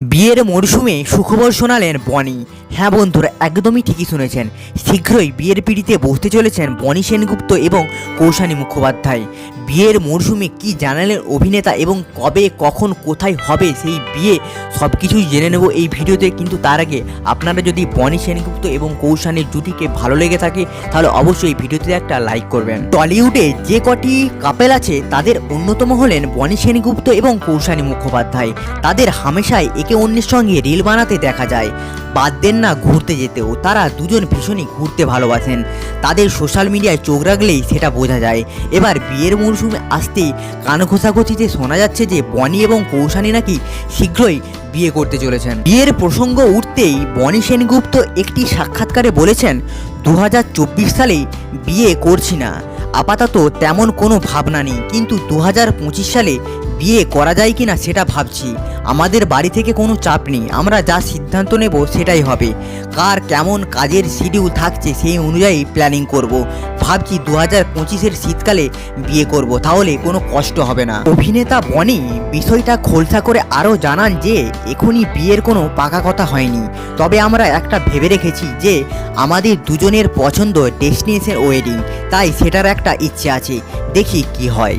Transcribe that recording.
বিয়ের মরশুমে সুখবর শোনালেন বনি। হ্যাঁ বন্ধুরা, একদমই ঠিকই শুনেছেন। শীঘ্রই বিয়ের পিঁড়িতে বসতে চলেছেন বনি সেনগুপ্ত এবং কৌশানী মুখোপাধ্যায়। বিয়ের মরশুমে কি জানালেন অভিনেতা এবং কবে কখন কোথায় হবে সেই বিয়ে সব কিছুই জেনে নেব এই ভিডিওতে। কিন্তু তার আগে আপনারা যদি বনি সেনগুপ্ত এবং কৌশানীর জুটিকে ভালো লেগে থাকে তাহলে অবশ্যই ভিডিওতে একটা লাইক করবেন। টলিউডে যে কটি কাপেল আছে তাদের অন্যতম হলেন বনি সেনগুপ্ত এবং কৌশানী মুখোপাধ্যায়। তাদের হামেশাই একে অন্যের সঙ্গে রিল বানাতে দেখা যায়। বাদ দেন না ঘুরতে যেতেও, তারা দুজন ভীষণই ঘুরতে ভালোবাসেন। তাদের সোশ্যাল মিডিয়ায় চোখ রাখলেই সেটা বোঝা যায়। এবার বিয়ের মরশুমে আসতেই কান ঘোষাঘষিতে শোনা যাচ্ছে যে বনি এবং কৌশানী নাকি শীঘ্রই বিয়ে করতে চলেছেন। বিয়ের প্রসঙ্গ উঠতেই বনি সেনগুপ্ত একটি সাক্ষাৎকারে বলেছেন, 2024 সালেই বিয়ে করছি না, আপাতত তেমন কোনো ভাবনা নেই, কিন্তু 2025 সালে বিয়ে করা যায় কি না সেটা ভাবছি। আমাদের বাড়ি থেকে কোনো চাপ নেই, আমরা যা সিদ্ধান্ত নেব সেটাই হবে। কার কেমন কাজের শিডিউল থাকছে সেই অনুযায়ী প্ল্যানিং করব। ভাবছি 2025-এর শীতকালে বিয়ে করব, তাহলে কোনো কষ্ট হবে না। অভিনেতা বনি বিষয়টা খোলসা করে আরও জানান যে এখনই বিয়ের কোনো পাকা কথা হয়নি, তবে আমরা একটা ভেবে রেখেছি যে আমাদের দুজনের পছন্দ ডেস্টিনেশন ওয়েডিং, তাই সেটার একটা ইচ্ছে আছে, দেখি কি হয়।